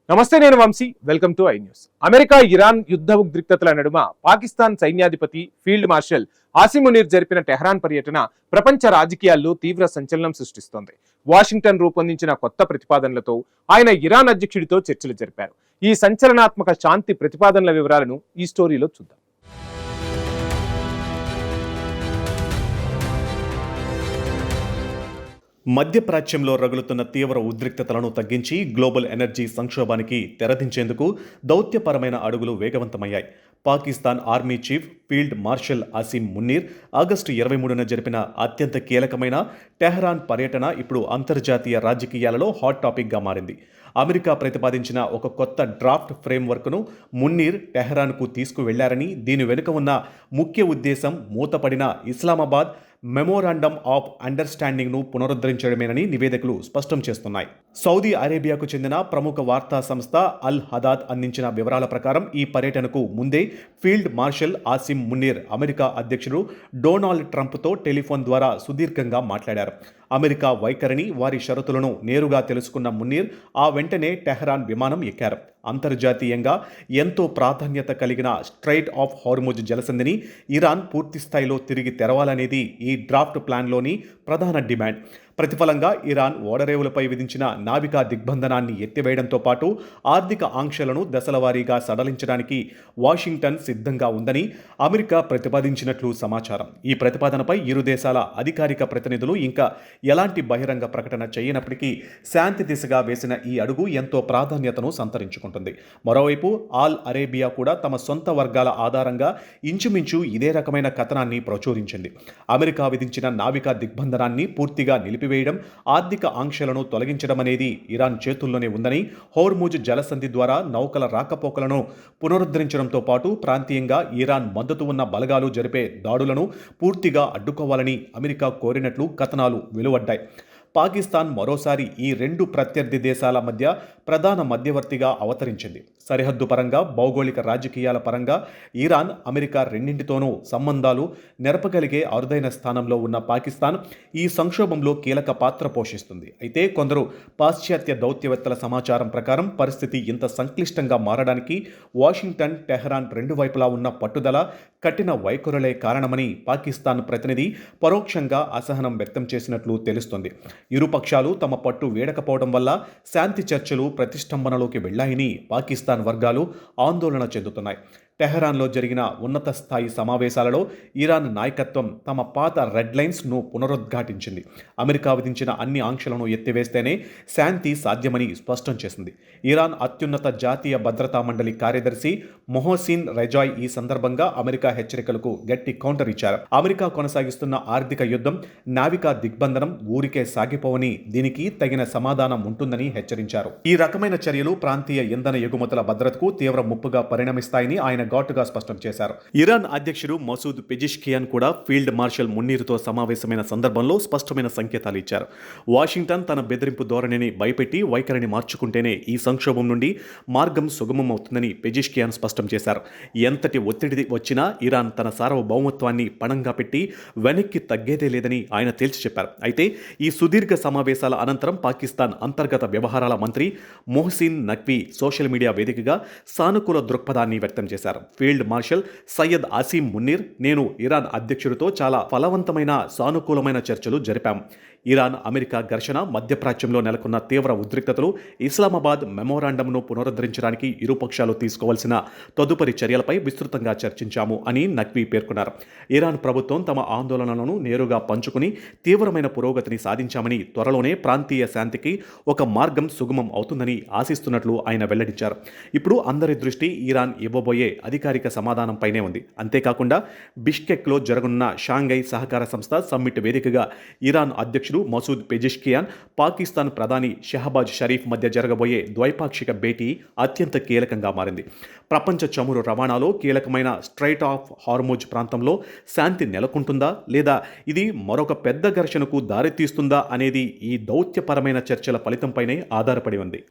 నమస్తే, నేను Vamsi. Welcome to I news. America Iran యుద్ధ ఉద్రిక్తతల నడుమ పాకిస్తాన్ సైన్యాధిపతి ఫీల్డ్ మార్షల్ ఆసిమ్ మునీర్ జరిపిన టెహ్రాన్ పర్యటన ప్రపంచ రాజకీయాల్లో తీవ్ర సంచలనం సృష్టిస్తోంది. వాషింగ్టన్ రూపొందించిన కొత్త ప్రతిపాదనలతో ఆయన ఇరాన్ అధ్యక్షుడితో చర్చలు జరిపారు. ఈ సంచలనాత్మక శాంతి ప్రతిపాదనల వివరాలను ఈ స్టోరీలో చూద్దాం. మధ్యప్రాచ్యంలో రగులుతున్న తీవ్ర ఉద్రిక్తతలను తగ్గించి గ్లోబల్ ఎనర్జీ సంక్షోభానికి తెరదించేందుకు దౌత్యపరమైన అడుగులు వేగవంతమయ్యాయి. Pakistan army chief field marshal Asim Munir August 23న జరిపిన అత్యంత కీలకమైన టెహ్రాన్ పర్యటన ఇప్పుడు అంతర్జాతీయ రాజకీయాలలో హాట్ టాపిక్గా మారింది. అమెరికా ప్రతిపాదించిన ఒక కొత్త డ్రాఫ్ట్ ఫ్రేమ్వర్క్ను మున్నీర్ టెహ్రాన్కు తీసుకువెళ్లారని, దీని వెనుక ఉన్న ముఖ్య ఉద్దేశం మూతపడిన ఇస్లామాబాద్ మెమోరాండమ్ ఆఫ్ అండర్స్టాండింగ్ను పునరుద్ధరించడమేనని నివేదికలు స్పష్టం చేస్తున్నాయి. సౌదీ అరేబియాకు చెందిన ప్రముఖ వార్తా సంస్థ అల్ హదాద్ అందించిన వివరాల ప్రకారం ఈ పర్యటనకు ముందే field marshal Asim Munir America అధ్యక్షుడు డొనాల్డ్ ట్రంప్తో టెలిఫోన్ ద్వారా సుదీర్ఘంగా మాట్లాడారు. అమెరికా వైఖరిని, వారి షరతులను నేరుగా తెలుసుకున్న మున్నీర్ ఆ వెంటనే టెహ్రాన్ విమానం ఎక్కారు. అంతర్జాతీయంగా ఎంతో ప్రాధాన్యత కలిగిన స్ట్రైట్ ఆఫ్ హార్ముజ్ జలసంధిని ఇరాన్ పూర్తిస్థాయిలో తిరిగి తెరవాలనేది ఈ డ్రాఫ్ట్ ప్లాన్లోని ప్రధాన డిమాండ్. ప్రతిఫలంగా ఇరాన్ ఓడరేవులపై విధించిన నావికా దిగ్బంధనాన్ని ఎత్తివేయడంతో పాటు ఆర్థిక ఆంక్షలను దశలవారీగా సడలించడానికి వాషింగ్టన్ సిద్ధంగా ఉందని అమెరికా ప్రతిపాదించినట్లు సమాచారం. ఈ ప్రతిపాదనపై ఇరు దేశాల అధికారిక ప్రతినిధులు ఇంకా ఎలాంటి బహిరంగ ప్రకటన చేయనప్పటికీ శాంతి దిశగా వేసిన ఈ అడుగు ఎంతో ప్రాధాన్యతను సంతరించుకుంటుంది. మరోవైపు ఆల్ అరేబియా కూడా తమ సొంత వర్గాల ఆధారంగా ఇంచుమించు ఇదే రకమైన కథనాన్ని ప్రచురించింది. అమెరికా విధించిన నావికా దిగ్బంధనాన్ని పూర్తిగా నిలిపివేయడం, ఆర్థిక ఆంక్షలను తొలగించడం అనేది ఇరాన్ చేతుల్లోనే ఉందని, హోర్ముజ్ జలసంధి ద్వారా నౌకల రాకపోకలను పునరుద్ధరించడంతో పాటు ప్రాంతీయంగా ఇరాన్ మద్దతు ఉన్న బలగాలు జరిపే దాడులను పూర్తిగా అడ్డుకోవాలని అమెరికా కోరినట్లు కథనాలు వెలువడ్డాయి. పాకిస్తాన్ మరోసారి ఈ రెండు ప్రత్యర్థి దేశాల మధ్య ప్రధాన మధ్యవర్తిగా అవతరించింది. సరిహద్దు పరంగా, భౌగోళిక రాజకీయాల పరంగా ఇరాన్, అమెరికా రెండింటితోనూ సంబంధాలు నెరపగలిగే అరుదైన స్థానంలో ఉన్న పాకిస్తాన్ ఈ సంక్షోభంలో కీలక పాత్ర పోషిస్తుంది. అయితే కొందరు పాశ్చాత్య దౌత్యవేత్తల సమాచారం ప్రకారం పరిస్థితి ఇంత సంక్లిష్టంగా మారడానికి వాషింగ్టన్, టెహ్రాన్ రెండు వైపులా ఉన్న పట్టుదల, కఠిన వైఖరులే కారణమని పాకిస్తాన్ ప్రతినిధి పరోక్షంగా అసహనం వ్యక్తం చేసినట్లు తెలుస్తుంది. ఇరుపక్షాలు తమ పట్టు వీడకపోవడం వల్ల శాంతి చర్చలు ప్రతిష్టంభనలోకి వెళ్లాయని పాకిస్తాన్ వర్గాలు ఆందోళన చెందుతున్నాయి. టెహ్రాన్లో జరిగిన ఉన్నత స్థాయి సమావేశాలలో ఇరాన్ నాయకత్వం తమ పాత రెడ్ లైన్స్ను పునరుద్ఘాటించింది. అమెరికా విధించిన అన్ని ఆంక్షలను ఎత్తివేస్తేనే శాంతి సాధ్యమని స్పష్టం చేసింది. ఇరాన్ అత్యున్నత జాతీయ భద్రతా మండలి కార్యదర్శి మొహసిన్ రెజాయ్ ఈ సందర్భంగా అమెరికా హెచ్చరికలకు గట్టి కౌంటర్ ఇచ్చారు. అమెరికా కొనసాగిస్తున్న ఆర్థిక యుద్ధం, నావికా దిగ్బంధనం ఊరికే సాగిపోవని, దీనికి తగిన సమాధానం ఉంటుందని హెచ్చరించారు. ఈ రకమైన చర్యలు ప్రాంతీయ ఇంధన ఎగుమతుల భద్రతకు తీవ్ర ముప్పుగా పరిణమిస్తాయని ఆయన ఘాటుగా స్పష్టం చేశారు. ఇరాన్ అధ్యక్షుడు మసూద్ పెజిష్కియాన్ కూడా ఫీల్డ్ మార్షల్ మున్నీర్తో సమావేశమైన సందర్భంలో స్పష్టమైన సంకేతాలు ఇచ్చారు. వాషింగ్టన్ తన బెదిరింపు ధోరణిని భయపెట్టి వైఖరిని మార్చుకుంటేనే ఈ సంక్షోభం నుండి మార్గం సుగమం అవుతుందని పెజిష్కియాన్ స్పష్టం చేశారు. ఎంతటి ఒత్తిడి వచ్చినా ఇరాన్ తన సార్వభౌమత్వాన్ని పణంగా పెట్టి వెనక్కి తగ్గేదే లేదని ఆయన తేల్చి చెప్పారు. అయితే ఈ సుదీర్ఘ సమావేశాల అనంతరం పాకిస్తాన్ అంతర్గత వ్యవహారాల మంత్రి మొహసిన్ నఖ్వీ సోషల్ మీడియా వేదికగా సానుకూల దృక్పథాన్ని వ్యక్తం చేశారు. ఫీల్డ్ మార్షల్ సయ్యద్ ఆసిమ్ మున్నీర్, నేను ఇరాన్ అధ్యక్షుడితో చాలా ఫలవంతమైన, సానుకూలమైన చర్చలు జరిపాం. ఇరాన్ అమెరికా ఘర్షణ, మధ్యప్రాచ్యంలో నెలకొన్న తీవ్ర ఉద్రిక్తతలు, ఇస్లామాబాద్ మెమోరాండంను పునరుద్ధరించడానికి ఇరుపక్షాలు తీసుకోవాల్సిన తదుపరి చర్యలపై విస్తృతంగా చర్చించాము అని నఖ్వీ పేర్కొన్నారు. ఇరాన్ ప్రభుత్వం తమ ఆందోళనలను నేరుగా పంచుకుని తీవ్రమైన పురోగతిని సాధించామని, త్వరలోనే ప్రాంతీయ శాంతికి ఒక మార్గం సుగమం అవుతుందని ఆశిస్తున్నట్లు ఆయన వెల్లడించారు. ఇప్పుడు అందరి దృష్టి ఇరాన్ ఇవ్వబోయే అధికారిక సమాధానంపైనే ఉంది. అంతేకాకుండా బిష్కెక్లో జరగనున్న షాంఘై సహకార సంస్థ సమ్మిట్ వేదికగా ఇరాన్ అధ్యక్షుడు మసూద్ పెజిష్కియాన్, పాకిస్తాన్ ప్రధాని షహబాజ్ షరీఫ్ మధ్య జరగబోయే ద్వైపాక్షిక భేటీ అత్యంత కీలకంగా మారింది. ప్రపంచ చమురు రవాణాలో కీలకమైన స్ట్రైట్ ఆఫ్ హార్ముజ్ ప్రాంతంలో శాంతి నెలకొంటుందా లేదా ఇది మరొక పెద్ద ఘర్షణకు దారితీస్తుందా అనేది ఈ దౌత్యపరమైన చర్చల ఫలితంపైనే ఆధారపడి ఉంది.